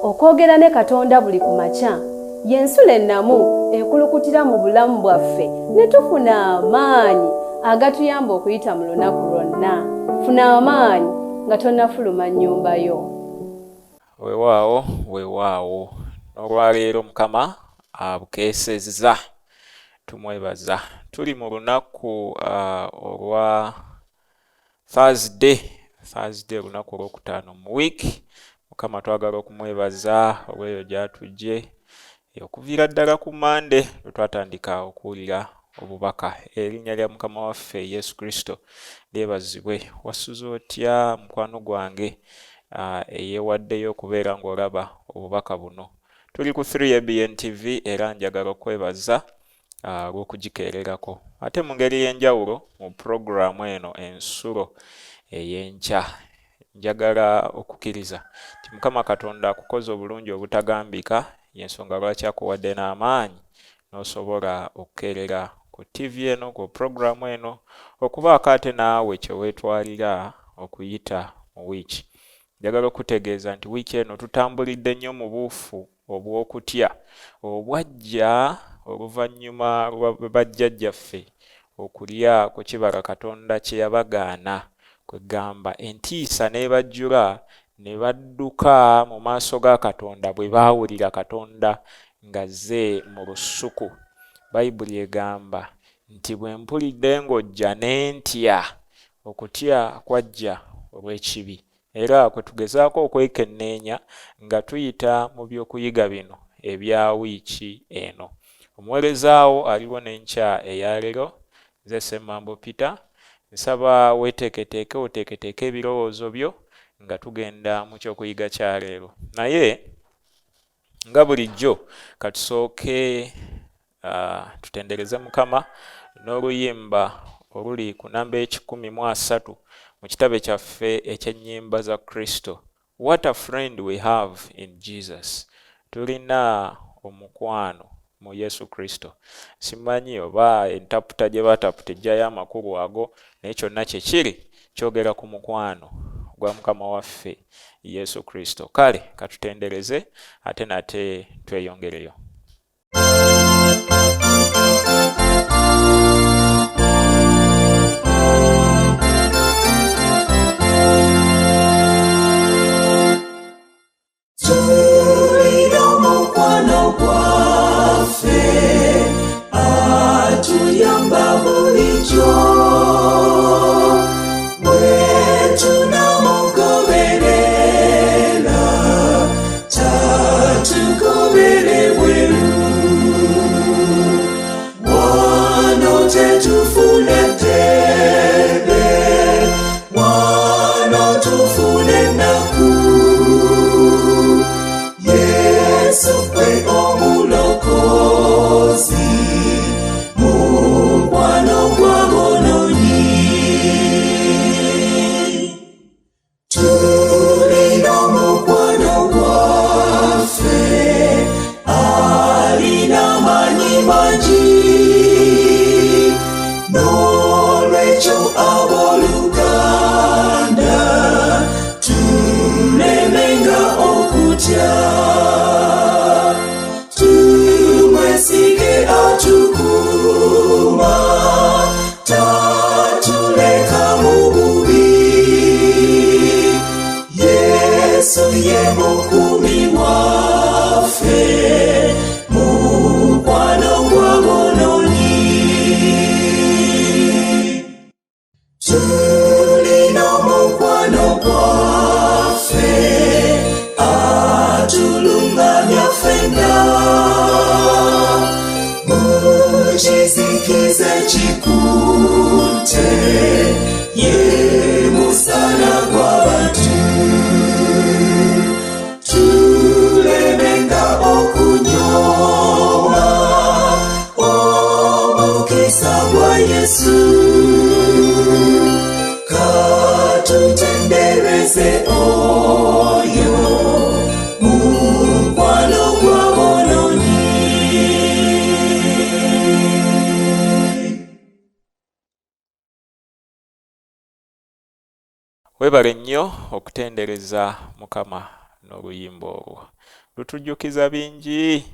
Okwogera ne Katonda buli ku makya y'ensula ennamu ekulukutira mu bulamu bwaffe ne tufuna amaanyi agatuyamba okuyita mu lunaku lwonna. Funa amaanyi nga tonnafuluma nnyumba yo. Weewaawo n'olwaleero Mukama abukeesezza, tumwebaza. Tuli mu lunaku olwa Thursday, olunaku olwokutaano mu wiiki. Mukama twagala okumwebaza olw'eyo gy'atugye okuviira ddala ku Monday lwe twatandika okuwulira obubaka. Erinnya lya Mukama waffe Yesu Kristo lyebazibwe. Wasuze otya mukwano gwange eyeewaddeyo okubeera ng'olaba obubaka buno? Tuli ku 3ABN TV era njagala okwebaza olw'okugikeererako. Ate mu ngeri y'enjawulo mu puroguramu eno ensulo ey'enkya njagala okukkiriza nti Mukama Katonda akukoze obulungi obutagambika, y'ensonga lwaki akuwadde n'amaanyi n'osobola okukeerera ku TV eno, ku puroguramu eno, okubaako ate naawe kye weetwalira okuyita mu wiiki. Njagala okutegeeza nti wiiki eno tutambulidde nnyo mu buufu obw'okutya obwajja oluvannyuma lwa bajjajjaffe okulya ku kibala Katonda kye yabagaana, kwe gamba entiisa n'ebajjula ne badduka mu maaso ga Katonda bwe baawulira Katonda ng'azze mu lusuku. Bayibuli egamba nti bwe mpulidde ng'ojja ne ntya. Okutya kwajja olw'ekibi. Era kwe tugezaako okwekenneenya nga tuyita mu by'okuyiga bino ebya wiiki eno. Omuweerezaawo aliwo n'enkya eya leero, nze Ssemambo Peter. Nsaba oteeketeeke ebirowoozo byo nga tugenda mu ky'okuyiga kya leero. Naye nga bulijjo katusooke tutendereze Mukama n'oluyimba oluli ku namba 113 mu kitabe kyaffe ekyennyimba za Kristo. What a friend we have in Jesus. Tulina omukwano mu Yesu Kristo. Simanyi oba entaputa gye bataputa ejjayo amakulu ago, naye kyonna kye kiri kyogera ku mukwano gwa Mukama waffe Yesu Kristo. Kale katutendereze ate nate tweyongereyo. Webale nnyo okutendereza Mukama. n'oluyimba olwo lutujjukiza bingi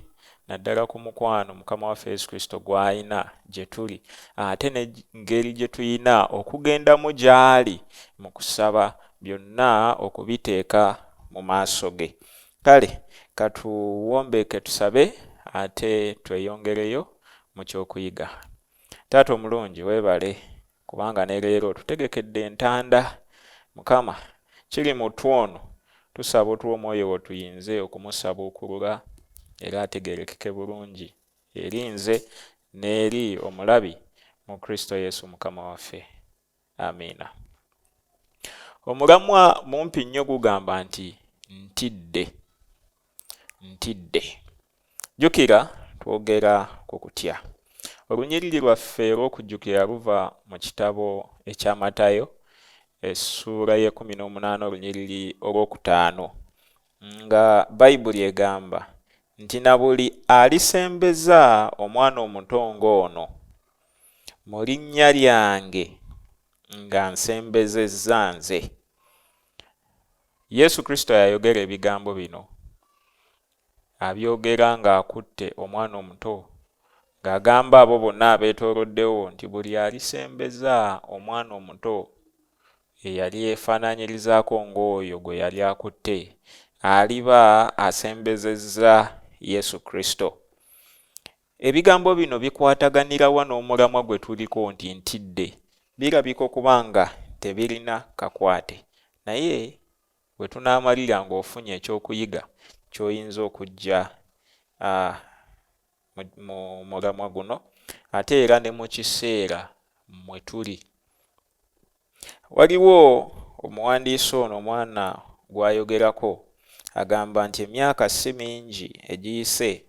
naddala ku mukwano Mukama waffe Yesu Kristo gw'alina gye tuli, ate n'engeri gye tuyina okugendamu gy'ali mu kusaba byonna okubiteeka mu maaso ge. Kale katuwombeke tusabe ate tweyongereyo mu ky'okuyiga. Taata omulungi weebale kubanga ne leero tutegekedde entanda. Mukama kiri mu twono tusaba otuwa omwoyo wo tuyinze okumusabuukulula era ategeerekeke bulungi eri nze n'eri omulabi mu Kristo Yesu Mukama waffe. Amiina. Omulamwa mumpi nnyo gugamba nti ntidde. Jjukira twogera ku kutya. Olunyiriri lwaffe olw'okujjukira luva mu kitabo ekya Matayo essuula ye-18 olunyiriri olw'okutaano nga Bayibuli egamba nti na buli alisembeza omwana omuto ng'ono mu linnya lyange nga nsembezezza nze. Yesu Kristo yayogera ebigambo bino, abyogera ng'akutte omwana omuto ng'agamba abo bonna abeetooloddewo nti buli alisembeza omwana omuto eyali yeefaanaanyirizaako ng'oyo gwe yali akutte aliba asembezezza Yesu Kristo. Ebigambo bino bikwataganirawa n'omulamwa gwe tuliko nti ntidde. Birabika okuba nga tebirina kakwate, naye bwe tunaamalira ng'ofunye ekyokuyiga ky'oyinza okujja mu mulamwa guno ate era ne mu kiseera mwe tuli. Waliwo omuwandiisi ono omwana gw'ayogerako agamba nti emyaka si mingi egiyise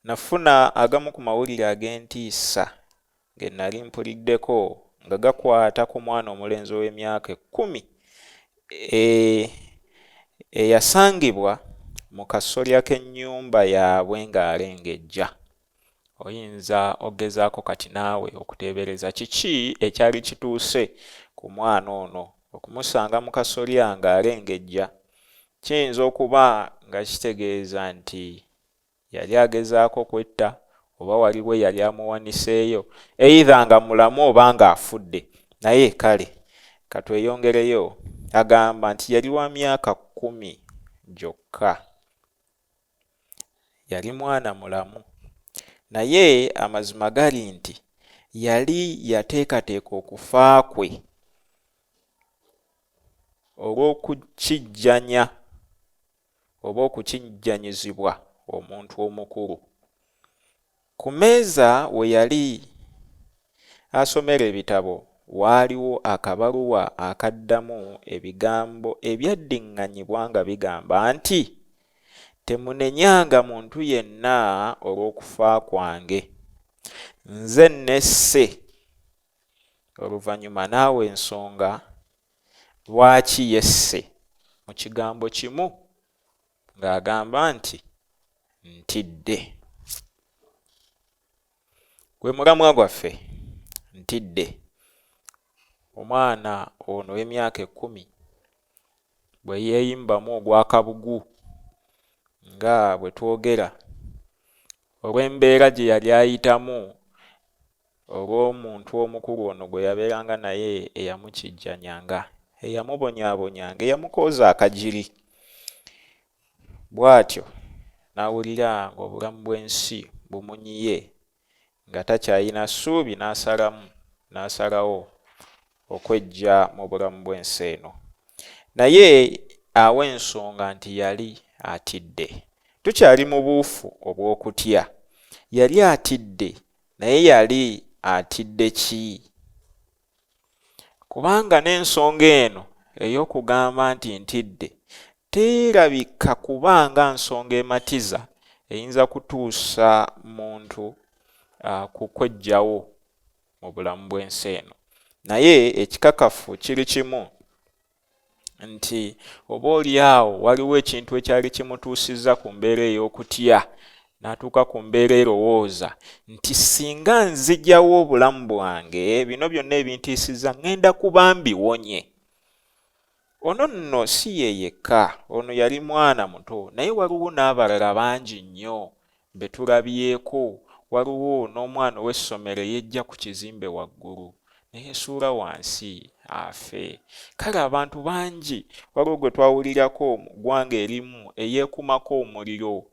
nafuna agamu ku mawulire ag'entiisa ge nali mpuliddeko nga gakwata ku mwana omulenzi ow'emyaka 10 eyasangibwa mu kasolya k'ennyumba yaabwe ng'alengejja. Oyinza ogezaako kati naawe okuteebereza kiki ekyali kituuse ku mwana ono okumusanga mu kasolya ng'alengejja. Kiyinza okuba nga kitegeeza nti yali agezaako kwetta oba waliwo yali amuwaniseeyo, either nga mulamu oba ng'afudde. Naye kale katweyongereyo, agamba nti yali wa myaka 10 gyokka. Yali mwana mulamu, naye amazima gali nti yali yateekateeka okufa kwe olw'okukijjanya oba okukijjanyizibwa omuntu omukulu. Ku mmeeza we yali asomera ebitabo waaliwo akabaluwa akaddamu ebigambo ebyaddiŋŋanyibwa nga bigamba nti temunenyanga muntu yenna olw'okufa kwange. Nze nesse. Oluvannyuma naawe ensonga lwaki yesse mu kigambo kimu ng'agamba nti ntidde. Gwe mulamwa gwaffe ntidde. Omwana ono w'emyaka 10 bwe yeeyimbamu ogwakabugu nga bwe twogera olw'embeera gye yali ayitamu olw'omuntu omukulu ono gwe yabeeranga naye eyamukijjanyanga, eyamubonyaabonyanga, eyamukooza akajiri. Bw'atyo n'awulira ng'obulamu bw'ensi bumunyiye nga takyayina ssuubi, n'asalawo okwejja mu bulamu bw'ensi eno. Naye awa ensonga nti yali atidde. Tukyali mu buufu obw'okutya. Yali atidde, naye yali atidde ki? Kubanga n'ensonga eno ey'okugamba nti ntidde terabika kubanga nsonga ematiza eyinza kutuusa muntu ku kwejjawo mu bulamu bw'ensi eno. Naye ekikakafu kiri kimu nti oba oli awo waliwo ekintu ekyali kimutuusizza ku mbeera ey'okutya n'atuuka ku mbeera erowooza nti singa nzigyawo obulamu bwange bino byonna ebintiisizza ngenda kuba mbiwonye. ono nno si ye yekka, ono yali mwana muto naye waliwo n'abalala bangi nnyo be tulabyeko. Waliwo n'omwana ow'essomero yejja ku kizimbe waggulu neyesuula wansi afe. Kale abantu bangi waliwo gwe twawulirako mu ggwanga erimu eyeekumako omuliro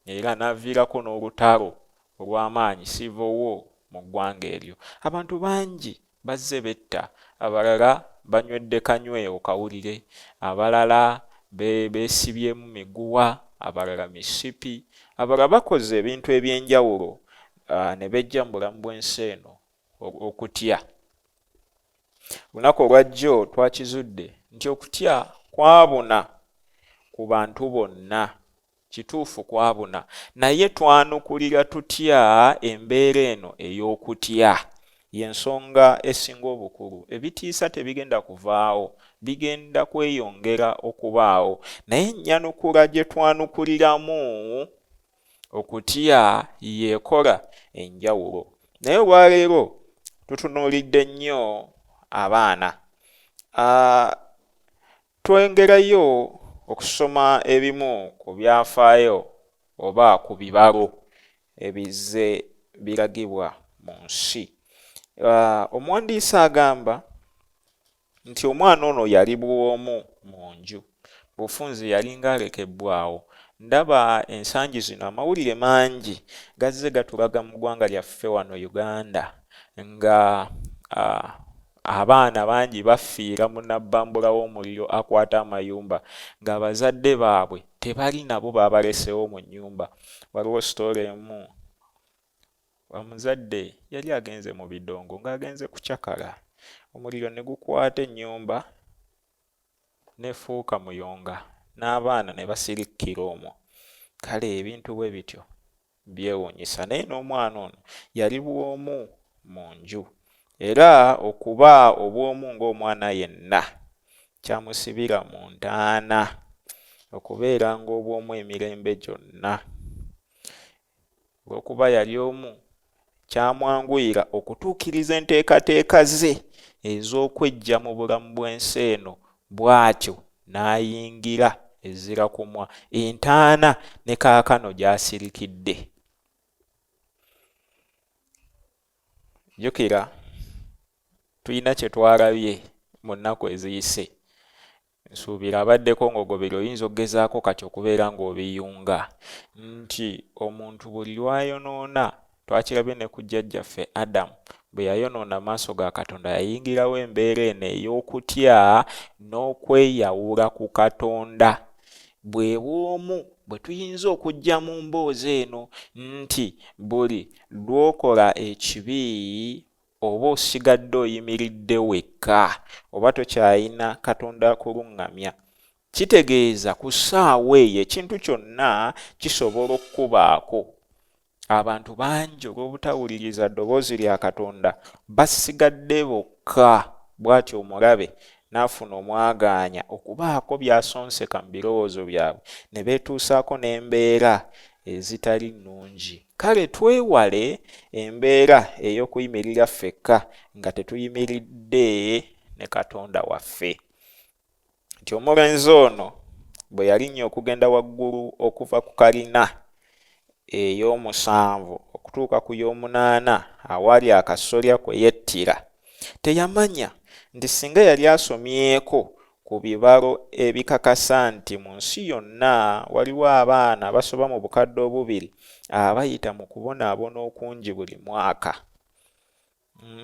era n'aviirako n'olutalo olw'amaanyi civil war mu ggwanga eryo. Abantu bangi bazze betta, abalala banywedde kanyweyo kawulire, abalala beesibyemu miguwa, abalala misipi, abalala bakoze ebintu eby'enjawulo ne bejja mu bulamu bw'ensi eno okutya. Lunaku olwajjo twakizudde nti okutya kwabuna ku bantu bonna. Kituufu kwabuna, naye twanukulira tutya embeera eno ey'okutya? Y'ensonga esinga obukulu. Ebitiisa tebigenda kuvaawo, bigenda kweyongera okubaawo, naye ennyanukula gye twanukuliramu okutya yeekola enjawulo. Naye olwaleero tutunuulidde nnyo abaana. Twongerayo okusoma ebimu ku byafaayo oba ku bibalo ebizze biragibwa mu nsi. Omuwandiisi agamba nti omwana ono yali bw'omu mu nju, bufunze yalinga alekebbwawo. Ndaba ensangi zino amawulire mangi gazze gatulaga mu ggwanga lyaffe wano Uganda nga abaana bangi bafiira mu nnabbambula w'omuliro akwata amayumba ng'abazadde baabwe tebali nabo babalesewo mu nnyumba. Waliwo sitole emu, omuzadde yali agenze mu bidongo ng'agenze kucakala, omuliro ne gukwata ennyumba nefuuka muyonga n'abaana ne basirikkira omwo. Kale ebintu bwe bityo byewuunyisa, naye n'omwana ono yali bw'omu mu nju. Era okuba obw'omu ng'omwana yenna kyamusibira mu ntaana okubeera ng'obw'omu emirembe gyonna. Olw'okuba yali omu kyamwanguyira okutuukiriza enteekateeka ze ez'okweggya mu bulamu bw'ensi eno, bw'atyo n'ayingira ezira kumwa entaana ne kaakano gy'asirikidde. Jjukira tulina kye twalabye mu nnaku eziyise. Nsuubira abaddeko ng'ogobera oyinza okugezaako kati okubeera ng'obiyunga nti omuntu buli lwayonoona, twakirabye ne ku jjajjaffe Adamu bwe yayonoona maaso ga Katonda yayingirawo embeera eno ey'okutya n'okweyawula ku Katonda. Bwe bw'omu bwe tuyinza okujja mu mboozi eno nti buli lw'okola ekibi oba osigadde oyimiridde wekka oba tokyayina Katonda akuluŋŋamya, kitegeeza ku ssaawa eyo ekintu kyonna kisobola okubaako. Abantu bangi olw'obutawuliriza ddoboozi lya Katonda basigadde bokka, bw'atyo omulabe n'afuna omwagaanya okubaako by'asonseka mu birowoozo byabwe ne beetuusaako n'embeera ezitali nnungi. Kale twewale embeera ey'okuyimirira ffekka nga tetuyimiridde ne Katonda waffe. Nti omulenzi ono bwe yalinnya okugenda waggulu okuva ku kalina ey'omusanvu okutuuka ku y'omunaana awali akasolya kwe yettira, teyamanya nti singa yali asomyeko ku bibalo ebikakasa nti mu nsi yonna waliwo abaana abasoba mu bukadde obubiri abayita mu kubonaabona okungi buli mwaka,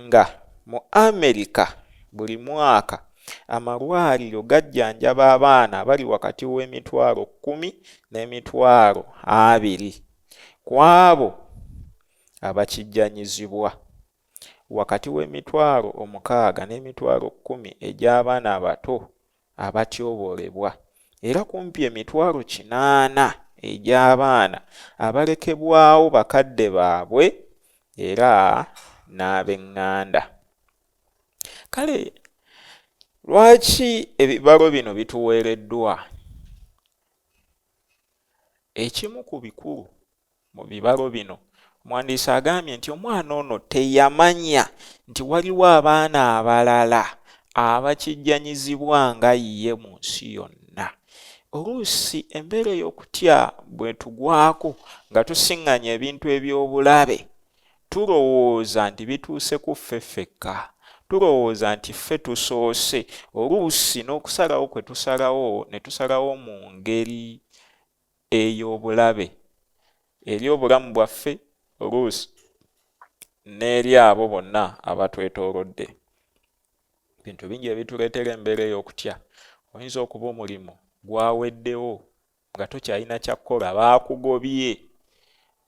nga mu Amerika buli mwaka amalwaliro gajjanjaba abaana bali wakati w'emitwalo 10 n'emitwalo 20 ku abo abakijjanyizibwa, wakati w'emitwalo 60 n'emitwalo 10 egy'abaana abato abatyobolebwa, era kumpi emitwalo 80 egy'abaana abalekebwawo bakadde baabwe era n'ab'eŋŋanda. Kale lwaki ebibalo bino bituweereddwa? Ekimu ku bikulu mu bibalo bino, omuwandiisi agambye nti omwana ono teyamanya nti waliwo abaana abalala abakijjanyizibwa nga ye mu nsi yonna. Oluusi embeera ey'okutya bwe tugwako nga tusiŋŋanya ebintu eby'obulabe, tulowooza nti bituuse ku ffe ffekka, tulowooza nti ffe tusoose. Oluusi n'okusalawo kwe tusalawo ne tusalawo mu ngeri ey'obulabe eri obulamu bwaffe, oluusi n'eri abo bonna abatwetoolodde. Bintu bingi ebituleetera embeera ey'okutya. Oyinza okuba omulimu gwaweddewo nga tokyalina kyakkola, baakugobye,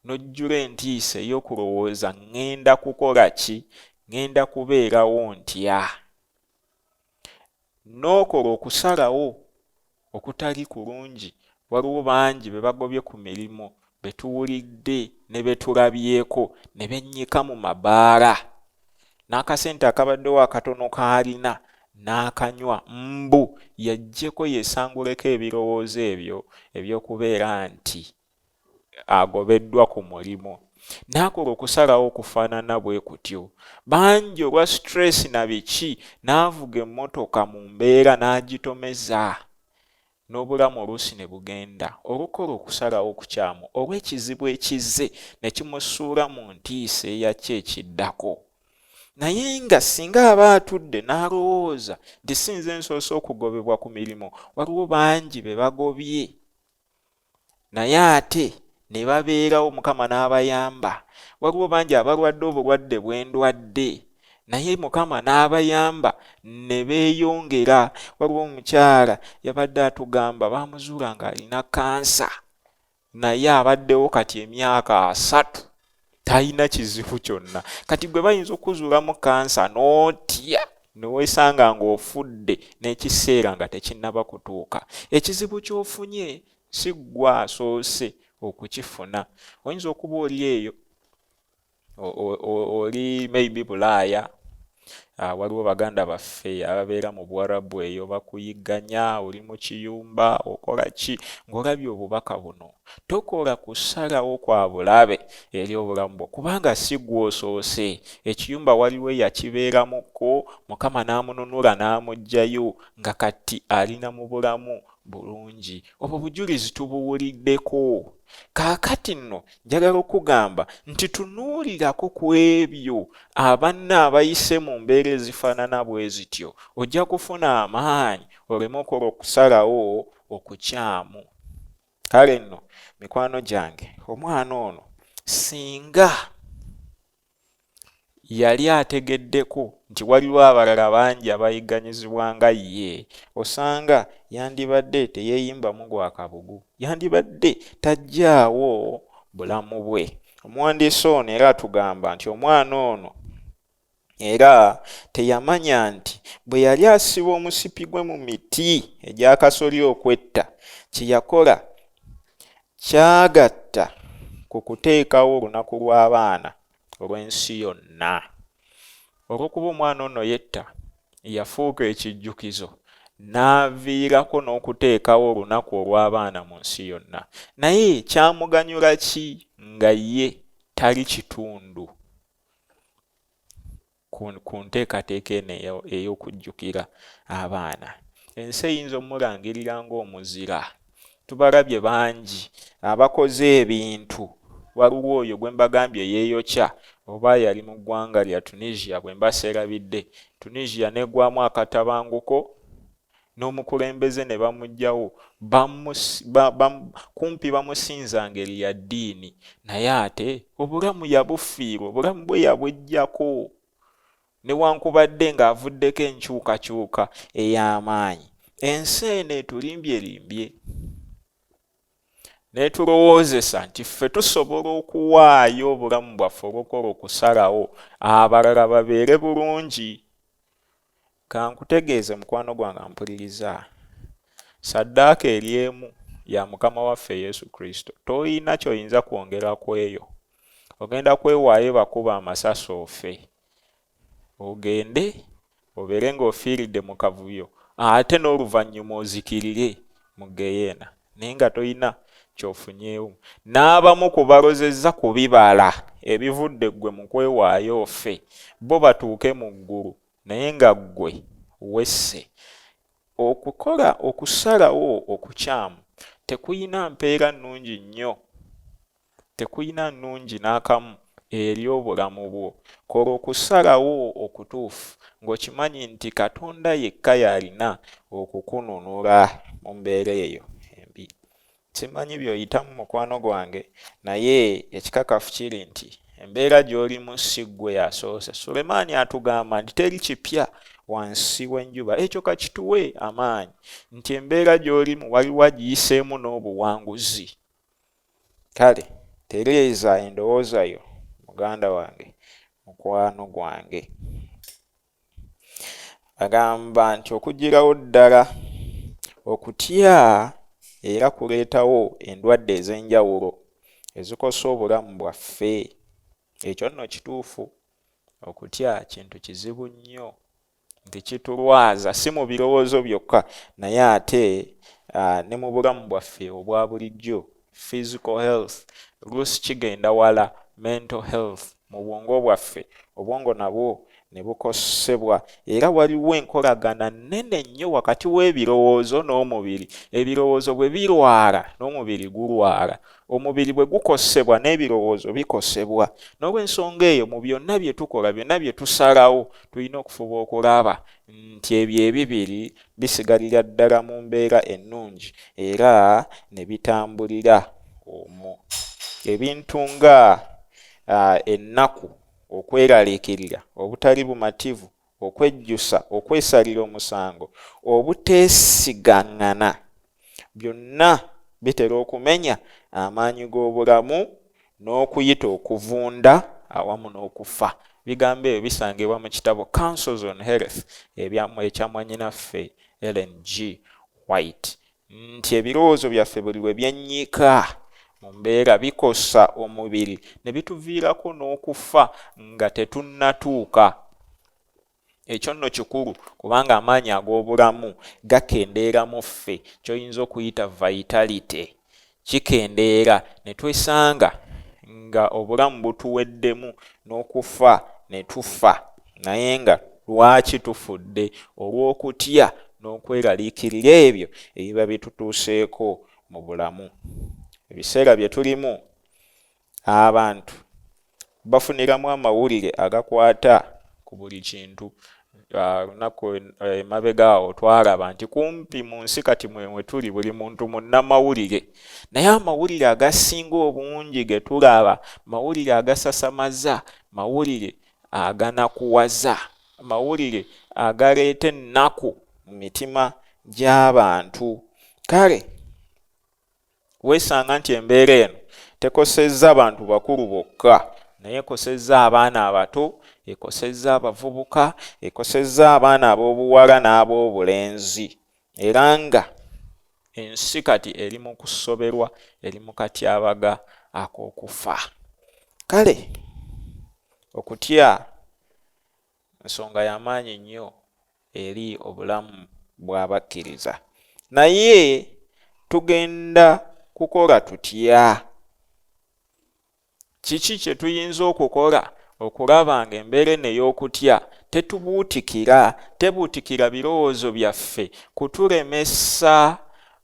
n'ojjula entiisa ey'okulowooza ŋŋenda kukola ki, ŋŋenda kubeerawo ntya. N'okola okusalawo okutali kulungi. Waliwo bangi be bagobye ku mirimu, be tuwulidde ne be tulabyeko ne bennyika mu mabaala, n'akasente akabaddewo akatono k'alina n'akanywa, mbu yaggyeko yeesanguleko ebirowoozo ebyo eby'okubeera nti agobeddwa ku mulimu. N'akola okusalawo okufaanana bwe kutyo. Bangi olwa stress na biki n'avuga emmotoka mu mbeera n'agitomeza, n'obulamu oluusi ne bugenda. Olukola okusalawo okukyamu olw'ekizibu ekizze ne kimusuula mu ntiisa eyakyo ekiddako. Naye nga singa aba atudde n'alowooza nti si nze nsoose okugobebwa ku mirimu, waliwo bangi be bagobye, naye ate ne babeerawo, Mukama n'abayamba. Waliwo bangi abalwadde obulwadde bwe ndwadde, naye Mukama n'abayamba ne beeyongera. Waliwo omukyala yabadde atugamba baamuzuula ng'alina kansa, naye abaddewo kati emyaka 3 talina kizibu kyonna. Kati gwe bayinza okuzuulamu kansa n'otya ne weesanga ng'ofudde n'ekiseera nga tekinnaba kutuuka. Ekizibu ky'ofunye si ggwe asoose okukifuna. Oyinza okuba oli eyo, oli maybe Bulaaya. Waliwo baganda baffe ababeera mu Bwarabu eyo bakuyigganya, oli mu kiyumba, okola ki ng'olabye obubaka buno. Tokola kusalawo kwa bulabe eri obulamu bwo, kubanga si ggwe osoose. Ekiyumba waliwo yakibeeramuko, Mukama n'amununula n'amuggyayo nga kati alina mu bulamu bulungi. Obwo bujulizi tubuwuliddeko. Kaakati nno njagala okugamba nti tunuulirako ku ebyo abanna abayise mu mbeera ezifaanana bwe zityo, ojja kufuna amaanyi oleme okola okusalawo okukyamu. Kale nno mikwano gyange, omwana ono singa yali ategeddeko nti waliwo abalala bangi abayigganyizibwa nga ye, osanga yandibadde teyeeyimbamu gwa kabugu, yandibadde tajjaawo bulamu bwe. Omuwandiisi ono era atugamba nti omwana ono era teyamanya nti bwe yali asiba omusipi gwe mu miti egy'akasolya okwetta, kye yakola kyagatta ku kuteekawo olunaku lw'abaana olw'ensi yonna. Olw'okuba omwana ono yetta, yafuuka ekijjukizo, n'aviirako n'okuteekawo olunaku olw'abaana mu nsi yonna. Naye kyamuganyula ki nga ye tali kitundu ku nteekateeka eno ey'okujjukira abaana? Ensi eyinza omulangirira ng'omuzira. Tubalabye bangi abakoze ebintu. Waliwo oyo gwe mbagambye yeeyokya, oba yali mu ggwanga lya Tunisia bwe mbaseerabidde. Tunisia negwamu akatabanguko, n'omukulembeze ne bamuggyawo, kumpi bamusinza ngeri ya ddiini, naye ate obulamu yabufiirwa, obulamu bwe yabweggyako, newankubadde ng'avuddeko enkyukakyuka ey'amaanyi. Ensi eno etulimbyelimbye netulowoozesa nti ffe tusobola okuwaayo obulamu bwaffe olw'okola okusalawo abalala babeere bulungi. Kankutegeeze mukwano gwange mpuliriza, saddaaka eri emu ya Mukama waffe Yesu Kristo. Toyina ky'oyinza kwongera ku eyo. Ogenda kwewaayo bakuba amasasi ofe, ogende obeere ng'ofiiridde mu kavuyo, ate n'oluvannyuma ozikirire mu Geyeena, naye nga toyina kyofunyeewo. N'abamu kubalozezza ku bibala ebivudde ggwe mu kwewaayo ffe, bo batuuke mu ggulu, naye nga ggwe wesse. Okukola okusalawo okukyamu tekuyina mpeera nnungi nnyo, tekuyina nnungi n'akamu eri obulamu bwo. Kola okusalawo okutuufu ng'okimanyi nti Katonda yekka y'alina okukununula mu mbeera eyo embi. Simanyi by'oyitamu mukwano gwange, naye ekikakafu kiri nti embeera gy'olimu si ggwe yasoose. Sulemaani atugamba nti teri kipya wansi w'enjuba. Ekyo kakituwe amaanyi nti embeera gy'olimu waliwo agiyiseemu n'obuwanguzi. Kale tereeza endowooza yo muganda wange, mukwano gwange. Agamba nti okugirawo ddala okutya era kuleetawo endwadde ez'enjawulo ezikosa obulamu bwaffe. Ekyo nno kituufu. Okutya kintu kizibu nnyo nti kitulwaza si mu birowoozo byokka naye ate ne mu bulamu bwaffe obwa bulijjo. Physical health oluusi kigenda wala mental health. Mu bwongo bwaffe obwongo nabwo ne bukosebwa, era waliwo enkolagana nnene nnyo wakati w'ebirowoozo n'omubiri. Ebirowoozo bwe birwala n'omubiri gulwala, omubiri bwe gukosebwa n'ebirowoozo bikosebwa. N'olw'ensonga eyo mu byonna bye tukola, byonna bye tusalawo, tulina okufuba okulaba nti ebyo ebibiri bisigalira ddala mu mbeera ennungi era ne bitambulira omwo. Ebintu nga ennaku, okweraliikirira, obutali bumativu, okwejjusa, okwesalira omusango, obuteesigaŋŋana, byonna bitera okumenya amaanyi g'obulamu n'okuyita okuvunda awamu n'okufa. Bigambo ebyo bisangibwa mu kitabo Counsels on Health ekya mwannyinaffe Ellen G. White, nti ebirowoozo byaffe buli lwe byennyika mu mbeera bikosa omubiri ne bituviirako n'okufa nga tetunnatuuka. Ekyo nno kikulu kubanga amaanyi ag'obulamu gakendeera mu ffe, ky'oyinza okuyita vitality. Kikendeera ne twesanga nga obulamu butuweddemu n'okufa ne tufa. Naye nga lwaki tufudde? Olw'okutya n'okweraliikirira ebyo ebiba bitutuuseeko mu bulamu. Ebiseera bye tulimu abantu bafuniramu amawulire agakwata ku buli kintu. Lunaku emabega awo twalaba nti kumpi mu nsi kati mwe tuli buli muntu munnamawulire. Naye amawulire agasinga obungi ge tulaba, mawulire agasasamaza, mawulire aganakuwaza, mawulire agaleeta ennaku mu mitima gy'abantu. Kale weesanga nti embeera eno tekosezza bantu bakulu bokka, naye ekosezza abaana abato, ekosezza abavubuka, ekosezza abaana ab'obuwala n'ab'obulenzi. Era nga ensi kati eri mu kusoberwa, eri mu katyabaga ak'okufa. Kale okutya nsonga y'amaanyi nnyo eri obulamu bw'abakkiriza. Naye tugenda kukola tutya? Kiki kye tuyinza okukola okulaba nga embeera eno ey'okutya tebuutikira birowoozo byaffe kutulemesa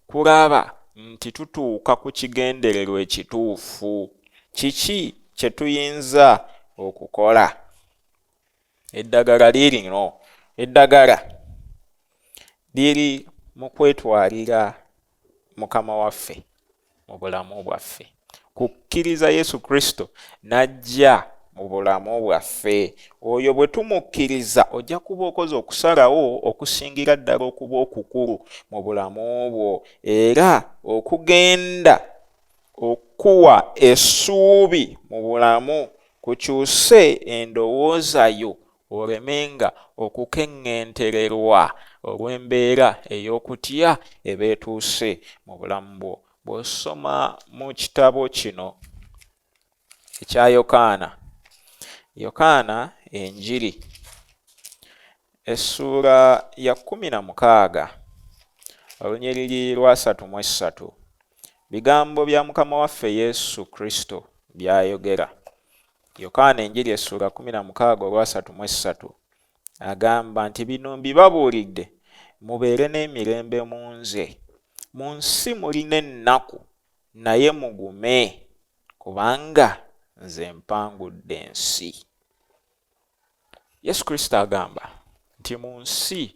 kulaba nti tutuuka ku kigendererwa ekituufu? Kiki kye tuyinza okukola? Eddagala liirino. Eddagala liri mu kwetwalira Mukama waffe mu bulamu bwaffe, kukkiriza Yesu Kristo n'ajja mu bulamu bwaffe. Oyo bwe tumukkiriza ojja kuba okoze okusalawo okusingira ddala okuba okukulu mu bulamu bwo, era okugenda okuwa essuubi mu bulamu kukyuse endowooza yo, olemenga okukeŋŋentererwa olw'embeera ey'okutya ebeetuuse mu bulamu bwo. Bw'osoma mu kitabo kino ekya Yokaana enjiri essuula ya 16 olunyiriri lwa 33, bigambo bya Mukama waffe Yesu Kristo byayogera. Yokaana enjiri essuula 16 olwa 33, agamba nti bino mbibabuulidde mubeere n'emirembe mu nze. Mu nsi mulina ennaku, naye mugume, kubanga nze mpangudde ensi. Yesu Kristo agamba nti mu nsi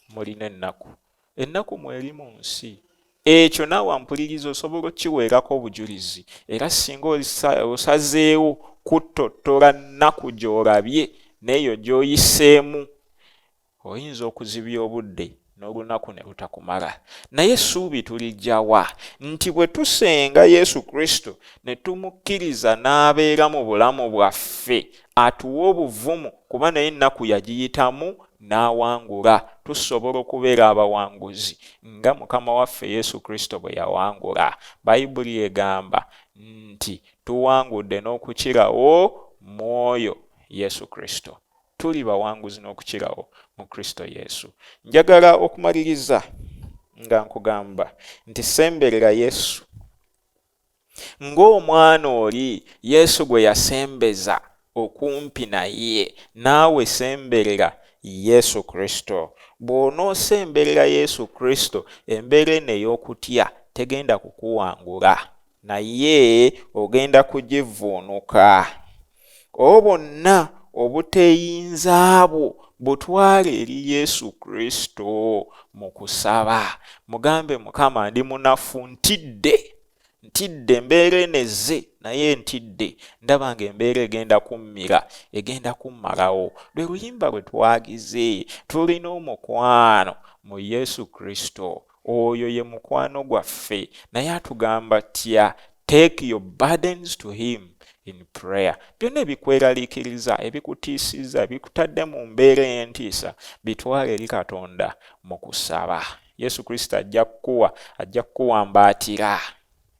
mulina ennaku. Ennaku mweri mu nsi. Ekyo naawe ampuliriza osobola okkiweerako obujulizi, era singa osazeewo kuttottola nnaku gy'olabye n'eyo gy'oyiseemu, oyinza okuzibya obudde n'olunaku ne lutakumala. Naye essuubi tulijja wa? Nti bwe tusenga Yesu Kristo ne tumukkiriza n'abeera mu bulamu bwaffe, atuwa obuvumu kuba naye ennaku yagiyitamu n'awangula. Tusobola okubeera abawanguzi nga Mukama waffe Yesu Kristo bwe yawangula. Bayibuli egamba nti tuwangudde n'okukirawo mu oyo Yesu Kristo. Tuli bawanguzi n'okukirawo mu Kristo Yesu. Njagala okumaliriza nga nkugamba nti semberera Yesu. Ng'omwana oli Yesu gwe yasembeza okumpi naye, naawe semberera Yesu Kristo. Bw'onoosemberera Yesu Kristo, embeera eno ey'okutya tegenda kukuwangula, naye ogenda kugivuunuka. Obonna obuteeyinza bwo butwale eri Yesu Kristo mu kusaba. Mugambe Mukama, ndi munafu, ntidde, embeera enezze, naye ntidde. Ndaba ng'embeera egenda kummira, egenda kummalawo. Lwe luyimba lwe twagize. Tulina omukwano mu Yesu Kristo. Oyo ye mukwano gwaffe. Naye atugamba tya, take your burdens to him in prayer. Byonna ebikweraliikiriza, ebikutiisizza, ebikutadde mu mbeera ey'entiisa, bitwale eri Katonda mu kusaba. Yesu Kristo ajja kukuwambaatira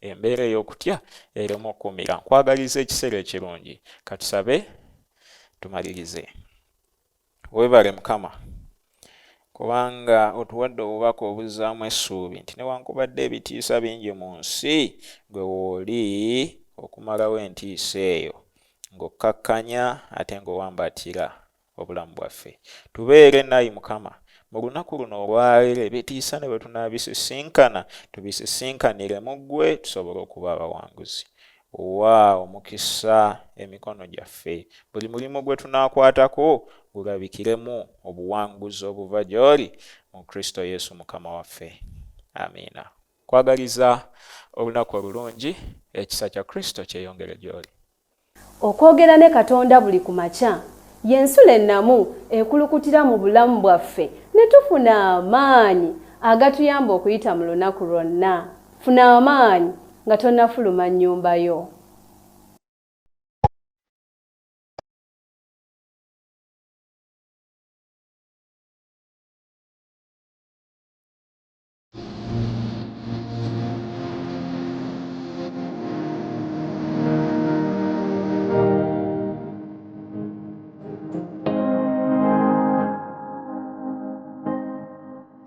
embeera ey'okutya ereme okkumira. Nkwagaliza ekiseera ekirungi. Katusabe tumalirize. Weebale Mukama, kubanga otuwadde obubaka obuzzaamu essuubi nti newankubadde ebitiisa bingi mu nsi, gwe wooli okumalawo entiisa eyo, ng'okkakkanya ate ng'owambaatira obulamu bwaffe. Tubeere naye Mukama mu lunaku luno olwaleero, ebitiisa ne bwe tunaabisisinkana, tubisisinkanire mu ggwe, tusobole okuba abawanguzi. Owa omukisa emikono gyaffe, buli mulimu gwe tunaakwatako gulabikiremu obuwanguzi obuva gy'oli mu Kristo Yesu Mukama waffe. Amiina. Kwagaliza olunaku olulungi, ekisa kya Kristo kyeyongere gy'oli. Okwogera ne Katonda buli ku makya y'ensula ennamu ekulukutira mu bulamu bwaffe ne tufuna amaanyi agatuyamba okuyita mu lunaku lwonna. Funa amaanyi nga tonnafuluma nnyumba yo.